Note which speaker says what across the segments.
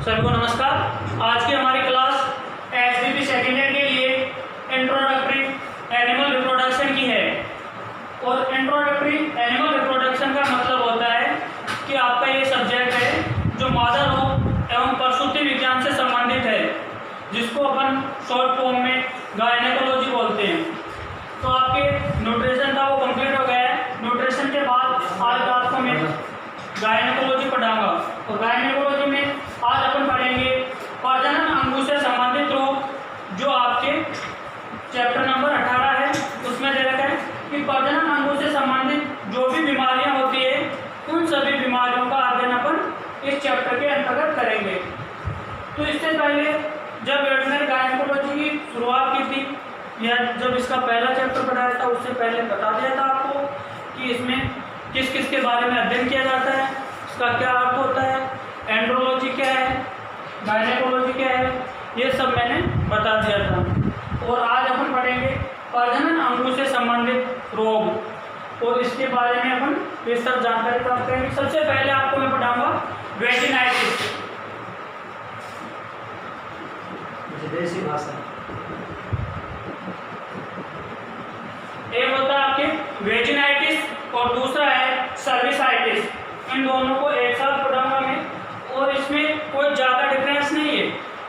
Speaker 1: सभी को नमस्कार। आज की हमारी क्लास एसबीपी सेकेंड ईयर के लिए इंट्रोडक्टरी एनिमल रिप्रोडक्शन की है। और इंट्रोडक्टरी एनिमल रिप्रोडक्शन का मतलब होता है कि आपका ये सब्जेक्ट है जो मादा रोग एवं प्रसूति विज्ञान से संबंधित है, जिसको अपन शॉर्ट फॉर्म में गायनेकोलॉजी बोलते हैं। तो आपके न्यूट्रिशन था वो कंप्लीट हो गया है। न्यूट्रिशन के बाद आज आपको मैं गायनेकोलॉजी पढ़ाऊंगा। और गायनेकोलॉजी में आज अपन पढ़ेंगे प्रजनन अंगों से संबंधित रोग, जो आपके चैप्टर नंबर 18 है उसमें दे रखा है कि प्रजनन अंगों से संबंधित जो भी बीमारियां होती है उन सभी बीमारियों का अध्ययन अपन इस चैप्टर के अंतर्गत करेंगे। तो इससे पहले जब वेटरनरी गायनेकोलॉजी की शुरुआत की थी या जब इसका पहला चैप्टर पढ़ाया था, उससे पहले बता दिया था आपको कि इसमें किस किस के बारे में अध्ययन किया जाता है, इसका क्या अर्थ होता है, एंड्रोलॉजी क्या है, गायनेकोलॉजी क्या है, ये सब मैंने बता दिया था। और आज अपन पढ़ेंगे प्रजनन अंगों से संबंधित रोग और इसके बारे में अपन विस्तृत जानकारी प्राप्त करेंगे। सबसे पहले आपको मैं पढ़ाऊंगा वेजिनाइटिस।
Speaker 2: देसी भाषा
Speaker 1: एक होता है आपके वेजिनाइटिस और दूसरा है सर्विसाइटिस। इन दोनों को एक साथ पढ़ाऊंगा मैं, और इसमें कोई ज़्यादा डिफरेंस नहीं है,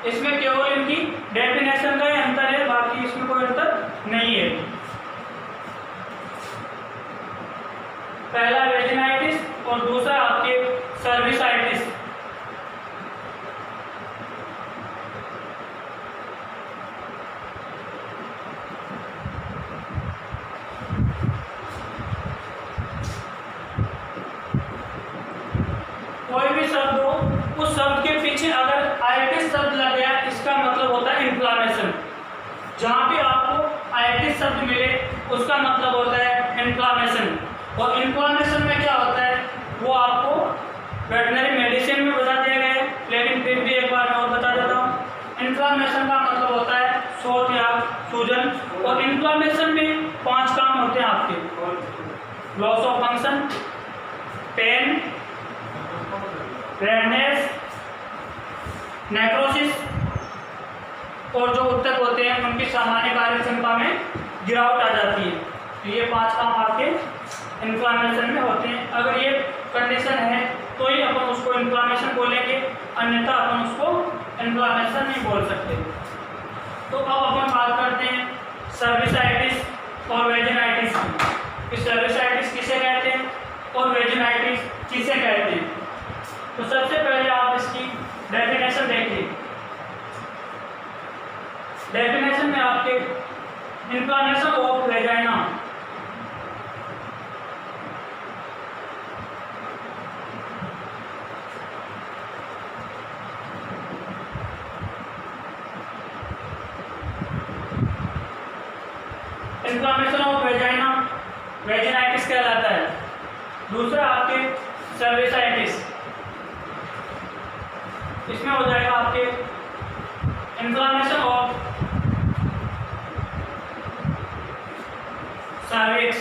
Speaker 1: इसमें केवल इनकी डेफिनेशन का ही अंतर है, बाकी इसमें कोई अंतर नहीं है। पहला वेजिनाइटिस और दूसरा आपके सर्विसाइटिस। कोई भी शब्द हो, उस शब्द के पीछे अगर आइटिस शब्द लग गया, इसका मतलब होता है इन्फ्लामेशन। जहाँ भी आपको आइटिस शब्द मिले उसका मतलब होता है इन्फ्लामेशन। और इन्फ्लामेशन में क्या होता है वो आपको वेटरनरी मेडिसिन में बता दिया गया है, लेकिन फिर भी एक बार और बता देता हूँ। इन्फ्लामेशन का मतलब होता है शोथ या सूजन। और इन्फ्लामेशन में 5 काम होते हैं आपके: loss of function, pain, redness, necrosis और जो उत्तक होते हैं उनकी सामान्य कार्य क्षमता में गिरावट आ जाती है। तो ये 5 काम आपके इन्फ्लामेशन में होते हैं। अगर ये कंडीशन है तो ही अपन उसको इन्फ्लामेशन बोलेंगे, अन्यथा अपन उसको इन्फ्लामेशन नहीं बोल सकते। तो अब अपन बात करते हैं सर्विसाइटिस और वेजिनाइटिस की। सर्विसाइटिस किसे कहते हैं और वेजिनाइटिस किसे कहते हैं। तो सबसे पहले आप इसकी डेफिनेशन देखिए। डेफिनेशन में आपके inflammation of vagina, inflammation of vagina vaginitis कहलाता है। दूसरा आपके सर्विसाइटिस, इसमें हो जाएगा आपके इन्फ्लामेशन ऑफ सर्विक्स,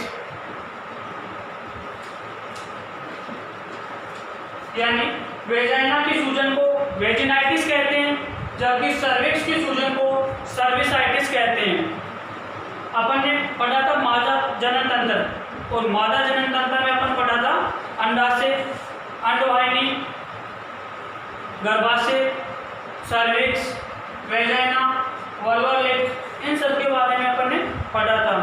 Speaker 1: यानी वेजाइना की सूजन को वेजिनाइटिस कहते हैं, जबकि सर्विक्स की सूजन को सर्विसाइटिस कहते हैं। अपन ने पढ़ा था मादा जनन तंत्र, और मादा जनन तंत्र में अपन पढ़ा था अंडाशय, अंडवाहिनी, गर्भाशय, सर्विक्स, वेजाइना, वल्वर लिप्स, इन सब के बारे में अपन ने पढ़ा था।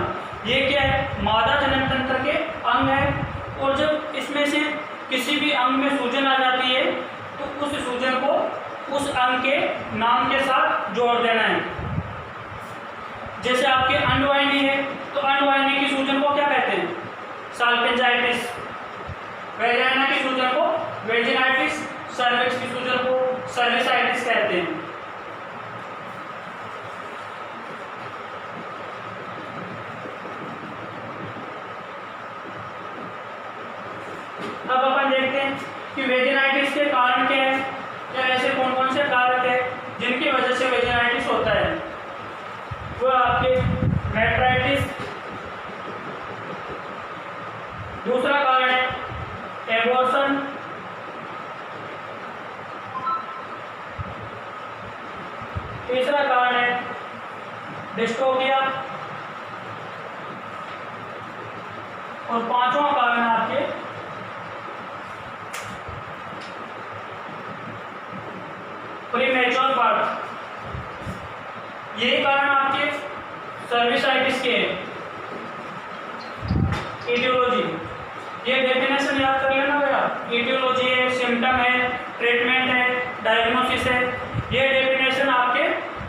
Speaker 1: ये क्या है? मादा जनन तंत्र के अंग है, और जब इसमें से किसी भी अंग में सूजन आ जाती है तो उस सूजन को उस अंग के नाम के साथ जोड़ देना है। जैसे आपके अंडवाहिनी है तो अंडवाहिनी की सूजन को क्या कहते हैं? साल्पिंजाइटिस। वेजाइना की सूजन को वेजिनाइटिस, सर्विक्स की सूजन को सर्विसाइटिस कहते हैं। अब अपन देखते हैं कि वेजिनाइटिस के कारण क्या है, या ऐसे कौन कौन से कारक है जिनकी वजह से वेजिनाइटिस होता है। वो आपके मेट्राइटिस, दूसरा कारण है एबॉर्शन, तीसरा कारण है डिस्टोपिया, और पांचवा कारण है आपके प्रीमेच्योर बर्थ। यही कारण आपके सर्विसाइटिस के हैं। ईटियोलॉजी, ये डेफिनेशन याद कर लेना भैया। ईटियोलॉजी है, सिम्टम है, ट्रीटमेंट है, डायग्नोसिस है। ये डेफिनेशन आपके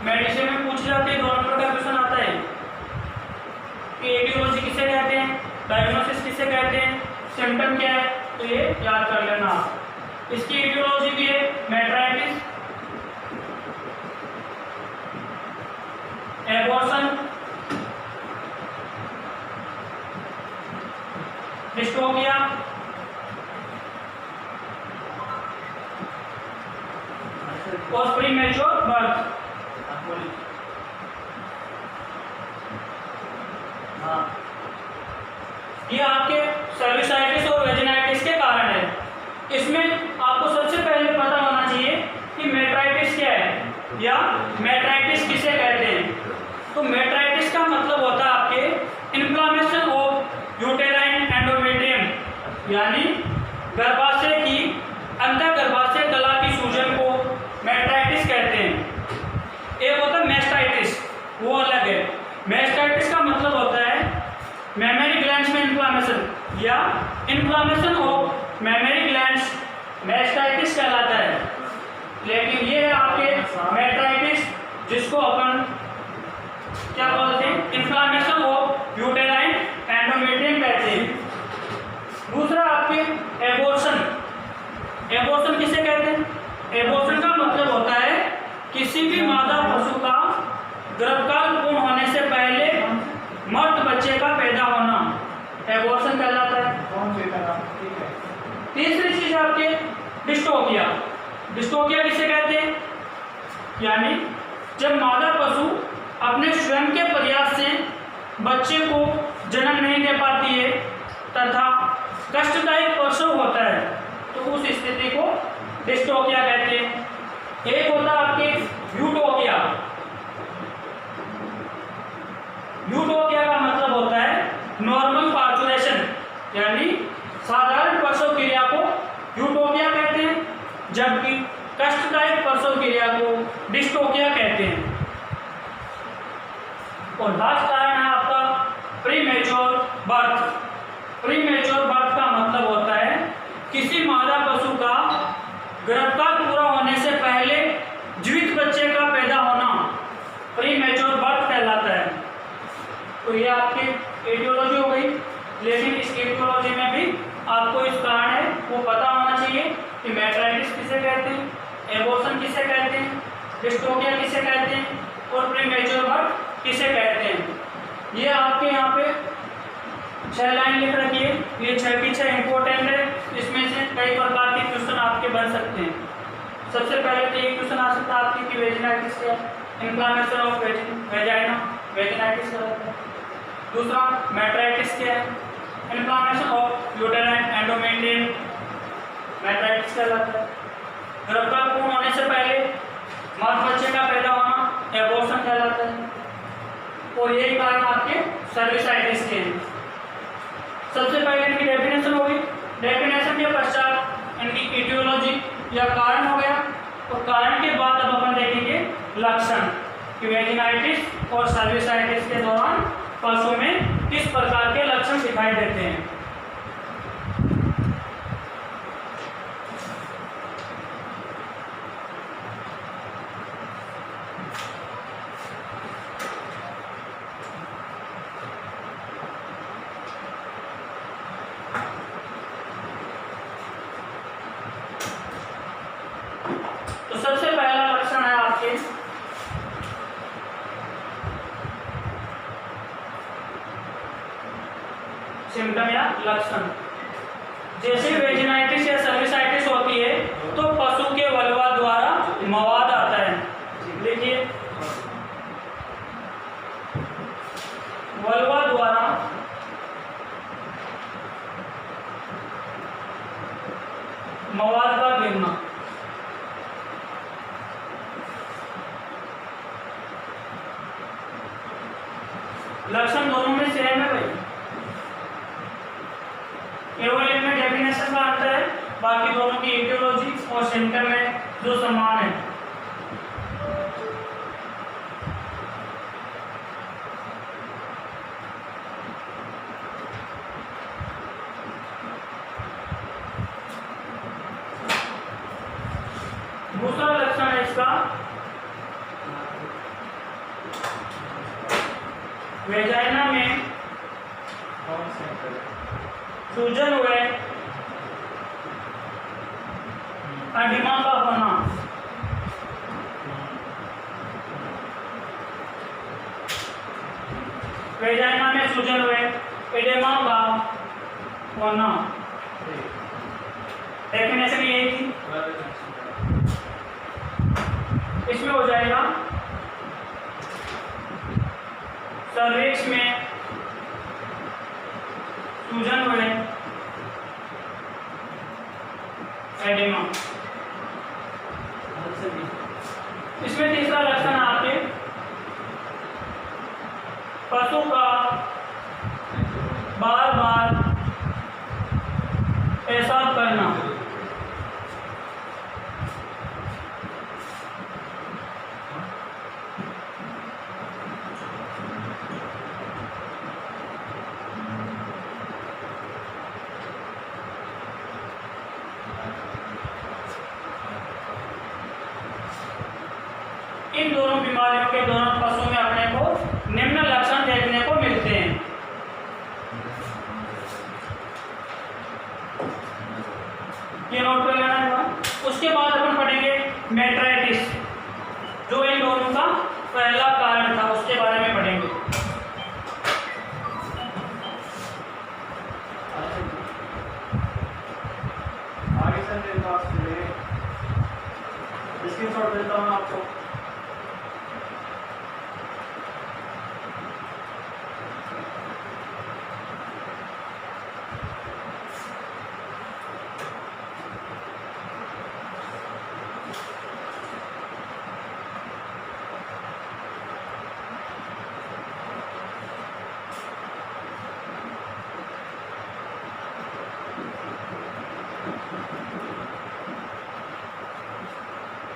Speaker 1: मेडिसिन में पूछ जाती है, 2 नंबर का क्वेश्चन आता है कि ईटियोलॉजी किसे कहते हैं, डायग्नोसिस किसे कहते हैं, सिम्टम क्या है, तो ये याद कर लेना आप। इसकी ईटियोलॉजी भी है मेट्राइटिस, एबॉर्शन, डिस्टोपिया, और प्रीमेच्योर बर्थ। हाँ, ये आपके सर्विसाइटिस और वेजिनाइटिस के कारण है। इसमें आपको सबसे पहले पता होना चाहिए कि मेट्राइटिस क्या है या मेट्राइटिस किसे कहते हैं। तो मेट्राइटिस का मतलब होता है आपके इन्फ्लामेशन ऑफ यूटेराइन एंडोमेट्रियम, यानी गर्भाशय की अंतःगर्भाशय कला की सूजन को मेट्राइटिस कहते हैं। एक होता है मेस्टाइटिस, वो अलग है। मेस्टाइटिस का मतलब होता है मेमरी ग्लैंड्स में इन्फ्लामेशन या inflammation of mammary glands, mastitis कहलाता है। लेकिन ये है आपके मेट्राइटिस, जिसको अपन क्या बोलते हैं, इन्फ्लामेशन ऑफ यूटेराइन एंडोमेट्रियम कहते हैं। दूसरा आपके एबॉर्शन। एबॉर्शन किसे कहते हैं? एबॉर्शन का मतलब होता है किसी भी मादा पशु का गर्भकाल पूर्ण होने से पहले मर्द बच्चे का पैदा होना, एबॉर्शन कहलाता है। तीसरी चीज आपके डिस्टोपिया। डिस्टोपिया किसे कहते हैं? यानी जब मादा पशु अपने स्वयं के प्रयास से बच्चे को जन्म नहीं दे पाती है तथा कष्टदायक प्रसव होता है, तो उस स्थिति को डिस्टोपिया कहते हैं। एक होता है आपके यूटोपिया। यूटोपिया का मतलब होता है नॉर्मल पार्चुरेशन, यानी साधारण प्रसव क्रिया को यूटोपिया कहते हैं, जबकि कष्टदायक प्रसव क्रिया को डिस्टोपिया कहते हैं। और लास्ट कारण है आपका प्रीमेच्योर बर्थ। प्रीमेच्योर बर्थ का मतलब होता है किसी मादा पशु का गर्भकाल पूरा होने से पहले जीवित बच्चे का पैदा होना प्रीमेच्योर बर्थ कहलाता है। तो ये आपकी एटियोलॉजी हो गई। लेकिन इस एटियोलॉजी में भी आपको इस कारण है वो पता होना चाहिए कि मेट्राइटिस किसे कहते हैं, एबॉर्शन किसे कहते हैं, डिस्टोपिया किसे कहते हैं, और प्रीमेच्योर बर्थ किसे कहते हैं। ये आपके यहाँ पे 6 लाइन लिख रखी है। ये 6 की 6 इंपॉर्टेंट है। इसमें से कई प्रकार के क्वेश्चन आपके बन सकते हैं। सबसे पहले तो ये क्वेश्चन आ सकता है आपके कि वेजिनाइटिस क्या है, इन्फ्लामेशन ऑफ वेजाइना, वेजिनाइटिस क्या होता है। दूसरा मेट्राइटिस क्या है, inflammation of uterine endometrium, metritis कहलाता है। गर्भकाल पूर्ण होने से पहले मर्द बच्चे का पैदा होना एबॉर्शन कहलाता है। और यही कारण आपके सर्विसाइटिस के हैं। सबसे पहले इनकी डेफिनेशन होगी, डेफिनेशन के पश्चात इनकी एटियोलॉजी या कारण हो गया, और कारण के बाद अब अपन देखेंगे लक्षण कि वेजिनाइटिस और सर्विसाइटिस के दौरान पशु में किस प्रकार के लक्षण दिखाई देते हैं। तो सबसे पहला लक्षण है आपके सिम्टम या लक्षण। जैसे वेजिनाइटिस या सर्विसाइटिस होती है तो पशु के वल्वा द्वारा मवाद आता है। देखिए, वल्वा द्वारा मवाद का गिरना। लक्षण दोनों में सेम है भाई, केवल इनमें डेफिनेशन का अंतर है, बाकी दोनों की इटियोलॉजी और सिम्टम में जो समान है। दूसरा लक्षण है इसका वेजाइना में सूजन हुए एडिमा का होना। वेजाइना में सूजन हुए एडिमा का होना। डेफिनेशन ये थी, इसमें हो जाएगा सर्विक्स में सूजन हुए एडिमा। इसमें तीसरा लक्षण आपके पशु का बार बार पेशाब करना। इन दोनों बीमारियों के दोनों पशुओं में अपने को निम्न लक्षण देखने को मिलते हैं। ये नोट कर लेना है। उसके बाद अपन पढ़ेंगे मेट्राइटिस, जो इन दोनों का पहला कारण था, उसके बारे में पढ़ेंगे।
Speaker 2: आगे सर मेरे पास स्क्रीनशॉट देता हूँ आपको।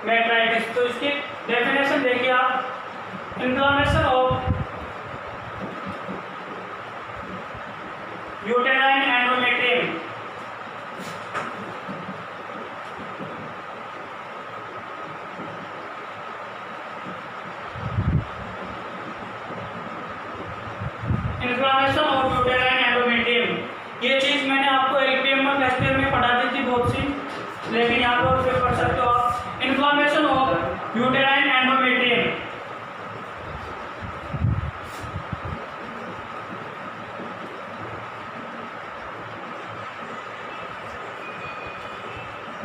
Speaker 1: मेट्राइटिस, तो इसकी डेफिनेशन देखिए आप, inflammation of uterine endometrium. Inflammation of uterine endometrium, ये चीज मैंने आपको एलपीएम में फर्स्ट ईयर में पढ़ा दी थी बहुत सी, लेकिन यहाँ पर फिर पढ़ सकते हो आप। Inflammation of uterine endometrium.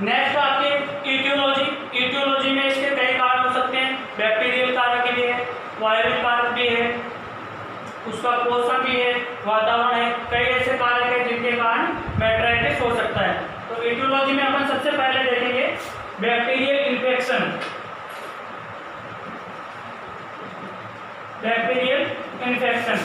Speaker 1: Next आपके इटियोलॉजी। इटियोलॉजी में इसके कई कारण हो सकते हैं, बैक्टीरियल कारक भी है, वायरल कारक भी है, उसका पोषण भी है, वातावरण है, कई ऐसे कारक है जिनके कारण मेट्राइटिस हो सकता है। तो इटियोलॉजी में अपन सबसे पहले देखेंगे bacterial infection. Bacterial infection,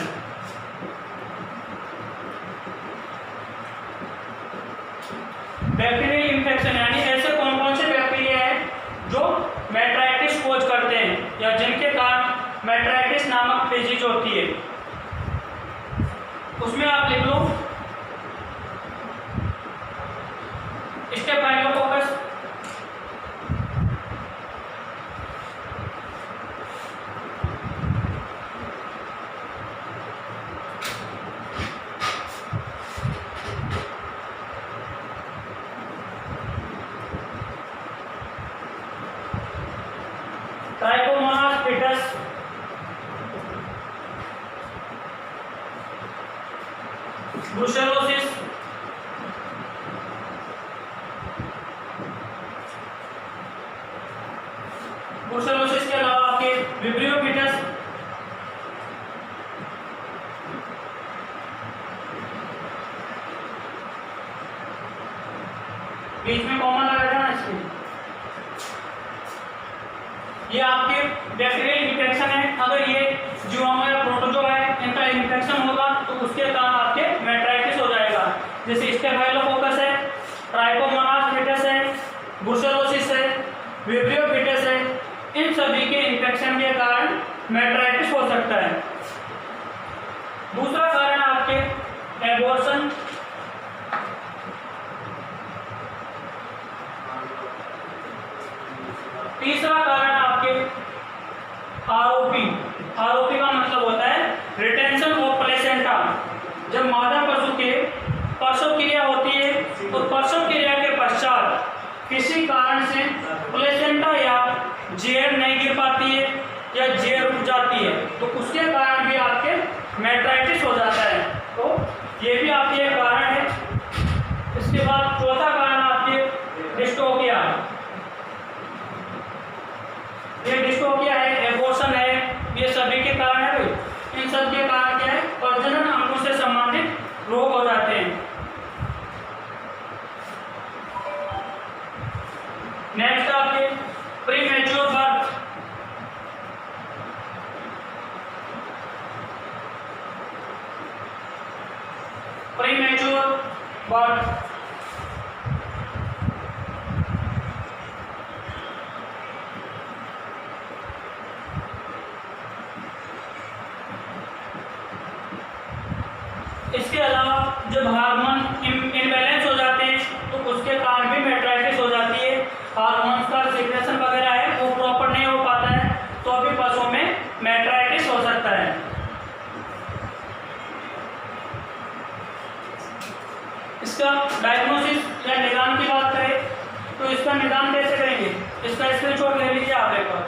Speaker 1: bacterial infection यानी ऐसे कौन कौन से बैक्टीरिया हैं जो मेट्राइटिस कोज करते हैं या जिनके कारण मेट्राइटिस नामक डिजीज होती है। उसमें आप लिख लो staphylococcus, trichomonas fetus, brucellosis, brucellosis के अलावा आपके विब्रियो फिटस, बीच में कॉमन लगा देना इसके, ये आपके बैक्टीरियल इन्फेक्शन है। अगर ये जीवाणु या प्रोटोजोआ है, इनका इन्फेक्शन होगा तो उसके कारण आपके मेट्राइटिस हो जाएगा। जैसे स्टेफाइलोकोकस है, ट्राइकोमोनास फिटस है, ब्रुसेलोसिस है, विब्रियो फिटस है, इन सभी के इन्फेक्शन के कारण मेट्राइटिस हो सकता है। दूसरा कारण आपके एबॉर्शन, तीसरा कारण आपके आरओपी। आरओपी का मतलब होता है रिटेंशन ऑफ प्लेसेंटा। जब मादा पशु के प्रसव क्रिया होती है तो प्रसव क्रिया के पश्चात किसी कारण से प्लेसेंटा या जेर नहीं गिर पाती है या जेर रुक जाती है तो उसके कारण भी आपके मेट्राइटिस हो जाता है। तो ये भी आपके एक कारण है। इसके बाद चौथा कारण आपके डिस्टोकिया। ये डिस्टोकिया है, एबॉर्शन है, ये सभी के कारण है भाई। इन सब के कारण क्या है, प्रजनन अंगों से संबंधित रोग हो जाते हैं। नेक्स्ट आपके प्रीमेच्योर बर्थ। प्रीमेच्योर बर्थ इसके अलावा जब हार्मोन इम्बैलेंस हो जाते हैं तो उसके कारण भी मेट्राइटिस हो जाती है। हार्मोन्स का सिक्रेशन वगैरह है वो प्रॉपर नहीं हो पाता है तो अभी पशुओं में मेट्राइटिस हो सकता है। इसका डायग्नोसिस या निदान की बात करें तो इसका निदान कैसे करेंगे, इसका स्क्रीनशॉट ले लीजिए आप एक बार।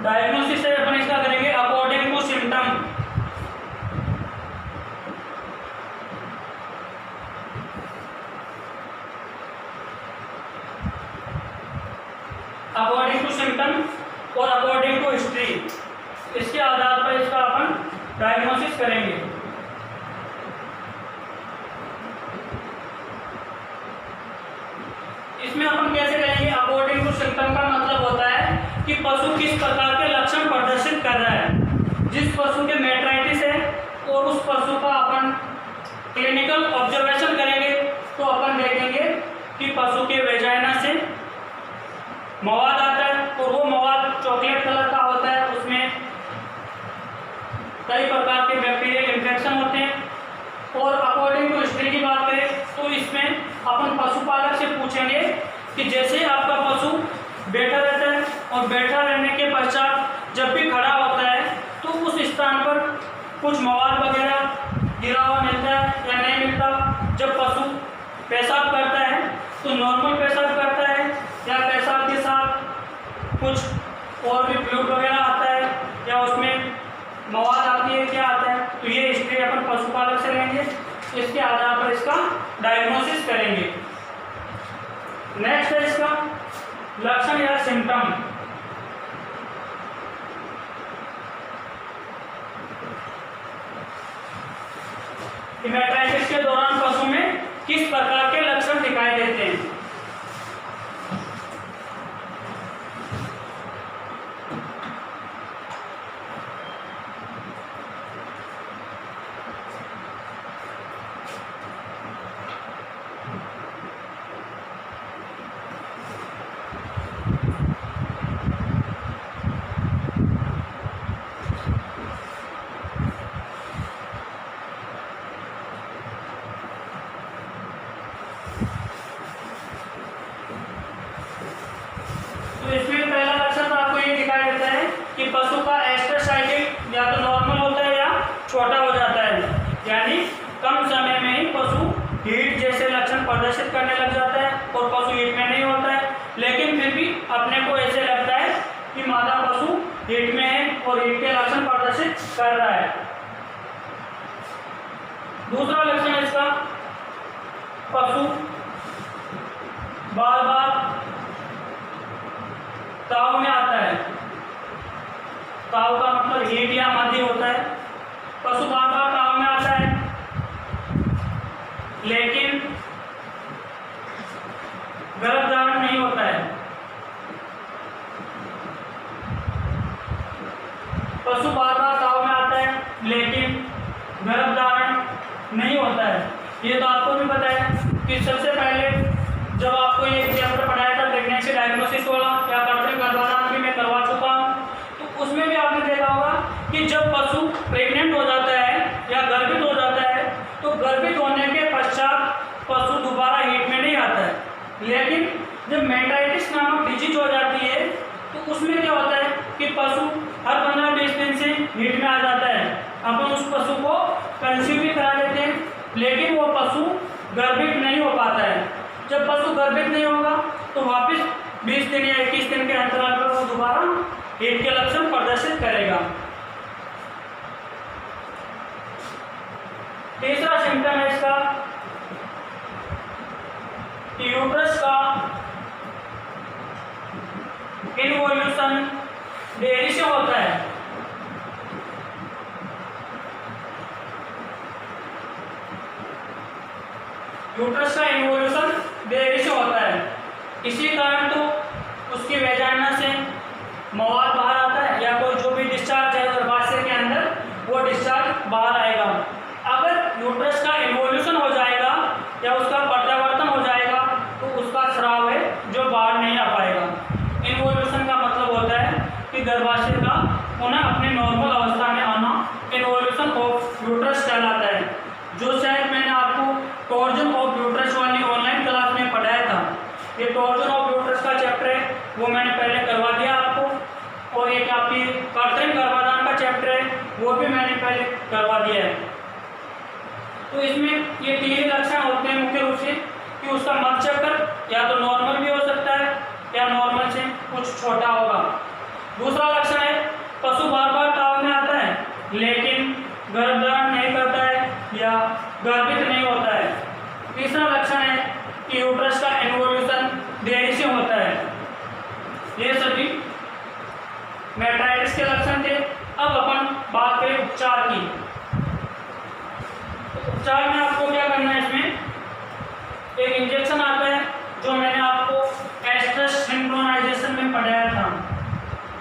Speaker 1: डायग्नोसिस से अपन इसका करेंगे according to symptom. According to symptom और अकॉर्डिंग टू हिस्ट्री, इसके आधार पर इसका अपन डायग्नोसिस करेंगे। इसमें अपन कैसे करेंगे, अकॉर्डिंग टू सिम्टम का मतलब होता है कि पशु किस प्रकार के लक्षण प्रदर्शित कर रहा है। जिस पशु के मेट्राइटिस है और उस पशु का अपन क्लिनिकल ऑब्जर्वेशन करेंगे तो अपन देखेंगे कि पशु के वेजाइना से मवाद आता है और वो मवाद चॉकलेट कलर का होता है, उसमें कई प्रकार के बैक्टीरियल इन्फेक्शन होते हैं। और अकॉर्डिंग टू हिस्ट्री की बात करें तो इसमें अपन पशुपालक से पूछेंगे कि जैसे आपका पशु बैठा रहता है और बैठा रहने के पश्चात जब भी खड़ा होता है तो उस स्थान पर कुछ मवाद वगैरह गिरा हुआ मिलता है या नहीं मिलता। जब पशु पेशाब करता है तो नॉर्मल पेशाब करता है या पेशाब के साथ कुछ और भी फ्लूइड वगैरह आता है या उसमें मवाद आती है, क्या आता है। तो ये हिस्ट्री अपन पशुपालक से लेंगे, इसके आधार पर इसका डायग्नोसिस करेंगे। नेक्स्ट है इसका लक्षण या सिम्टम। मेट्राइटिस के दौरान पशु में किस प्रकार के लक्षण दिखाई देते हैं। तो इसमें पहला लक्षण तो आपको ये दिखाई देता है कि पशु का एस्ट्रोसाइटिक या तो नॉर्मल होता है या छोटा हो जाता है, यानी कम समय में ही पशु हीट जैसे लक्षण प्रदर्शित करने लग जाता है और पशु हीट में नहीं होता है, लेकिन फिर भी अपने को ऐसे लगता है कि मादा पशु हीट में है और हीट के लक्षण प्रदर्शित कर रहा है। दूसरा लक्षण है इसका, पशु बार बार ताव में आता है। ताव का मतलब हेड या मध्य होता है। पशु बार बार ताव में आता है लेकिन गर्भधारण नहीं होता है। पशु बार बार ताव में आता है लेकिन गर्भधारण नहीं होता है। ये तो आपको भी पता है कि सबसे पहले जब आपको ये चैप्टर पढ़ाया था प्रेगनेंसी डायग्नोसिस वाला या कृत्रिम गर्भाधान भी मैं करवा चुका हूँ, तो उसमें भी आपने देखा होगा कि जब पशु प्रेग्नेंट हो जाता है या गर्भित हो जाता है तो गर्भित होने के पश्चात पशु दोबारा हीट में नहीं आता है। लेकिन जब मेटाइटिस नामक डिजीज हो जाती है तो उसमें क्या होता है कि पशु हर 15-20 दिन से हीट में आ जाता है। अपन उस पशु को कंसीव भी करा देते हैं लेकिन वो पशु गर्भित नहीं हो पाता है। जब पशु गर्भित नहीं होगा तो वापस 20 दिन या 21 दिन के अंतराल पर वो दोबारा हीट के लक्षण प्रदर्शित करेगा। तीसरा सिम्टम है इसका, यूट्रस का इन्वोल्यूशन देरी से होता है। यूट्रस का इन्वोल्यूशन देरी से होता है। इसी कारण तो उसकी वैजाइना से मवाद बाहर आता है या कोई जो भी डिस्चार्ज है गर्भाशय के अंदर वो डिस्चार्ज बाहर आएगा। अगर यूट्रस का इन्वोल्यूशन हो जाएगा या उसका प्रत्यावर्तन हो जाएगा तो उसका स्राव है जो बाहर नहीं आ पाएगा। इन्वोल्यूशन का मतलब होता है कि गर्भाशय का पुनः अपने नॉर्मल अवस्था में आना इन्वोल्यूशन ऑफ यूट्रस कहलाता है, जो शायद मैंने आपको टॉर्जन ऑफ यूट्रस वाली ऑनलाइन क्लास में पढ़ाया था। ये टॉर्जन ऑफ यूट्रस का चैप्टर है वो मैंने पहले करवा दिया आपको, और एक आपकी कृत्रिम गर्भाधान का चैप्टर है वो भी मैंने पहले करवा दिया है। तो इसमें ये 3 लक्षण होते हैं मुख्य रूप से कि उसका मध्य चक्कर या तो नॉर्मल भी हो सकता है या नॉर्मल से कुछ छोटा होगा। दूसरा लक्षण है पशु बार बार ताव में आता है लेकिन गर्भधारण नहीं करता है या गर्भित नहीं होता है। तीसरा लक्षण है कि यूट्रस का इन्वोल्यूशन देरी से होता है। ये सभी मेटाइटिस के लक्षण थे। अब अपन बात करें उपचार की। उपचार में आपको क्या करना है, इसमें एक इंजेक्शन आता है जो मैंने आपको एस्ट्रस सिंक्रोनाइजेशन में पढ़ाया था।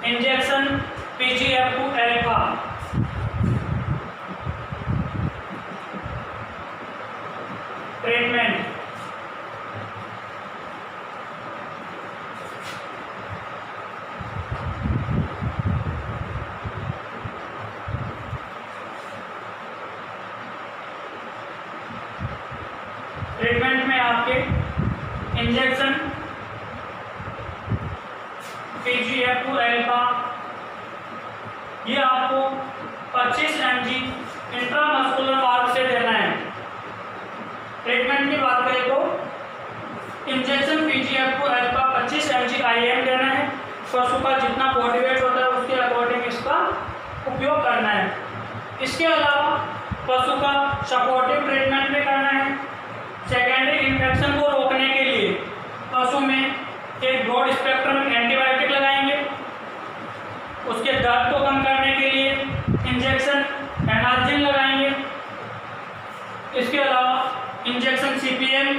Speaker 1: Injection PGF2 alpha. ट्रीटमेंट में आपके इंजेक्शन PGF2 अल्फा ये आपको 25 mg इंट्रामस्कुलर मार्ग से देना है। ट्रीटमेंट की बात करें तो injection PGF2 alpha 25 mg IM देना है। पशु का जितना बॉडी वेट होता है उसके अकॉर्डिंग इसका उपयोग करना है। इसके अलावा पशु का सपोर्टिव ट्रीटमेंट भी करना है। सेकेंडरी इन्फेक्शन को रोकने के लिए पशु में एक ब्रॉड स्पेक्ट्रम एंटीबायोटिक लगाएंगे। उसके दर्द को कम करने के लिए इंजेक्शन एनाल्जिन लगाएंगे। इसके अलावा इंजेक्शन CPM,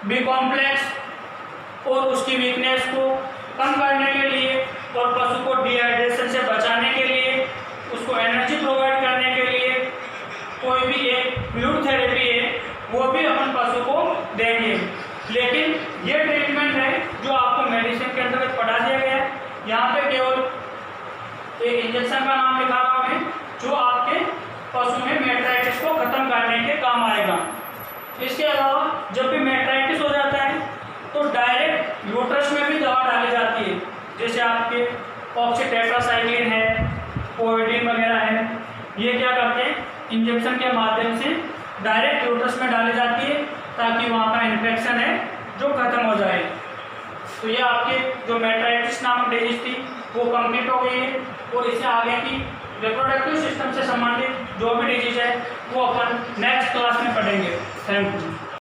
Speaker 1: B कॉम्प्लेक्स और उसकी वीकनेस को कम करने के लिए और पशु को डिहाइड्रेशन से बचाने के लिए, उसको एनर्जी प्रोवाइड करने के लिए कोई भी एक फ्लूइड थेरेपी है वो भी अपन पशु को देंगे। लेकिन ये ट्रीटमेंट है जो आपको मेडिसिन के अंतर्गत पढ़ा दिया गया है। यहाँ पे केवल एक इंजेक्शन का नाम लिखा रहा हूँ मैं जो आपके पशु में मेटाइटिस को खत्म करने के काम आएगा। इसके अलावा जब भी मेटाइटिस हो जाता है तो डायरेक्ट यूट्रस में भी दवा डाली जाती है, जैसे आपके ऑक्सीटेट्रासाइक्लिन है, कोविडीन वगैरह है। ये क्या करते हैं, इंजेक्शन के माध्यम से डायरेक्ट यूट्रस में डाली जाती है ताकि वहाँ का इन्फेक्शन है जो खत्म हो जाए। तो ये आपके जो मेटाइटिस नामक डिजीज थी वो कंप्लीट हो गई है और इससे आगे की रिप्रोडक्टिव सिस्टम से संबंधित जो भी डिजीज है वो अपन नेक्स्ट क्लास में पढ़ेंगे। Thank you.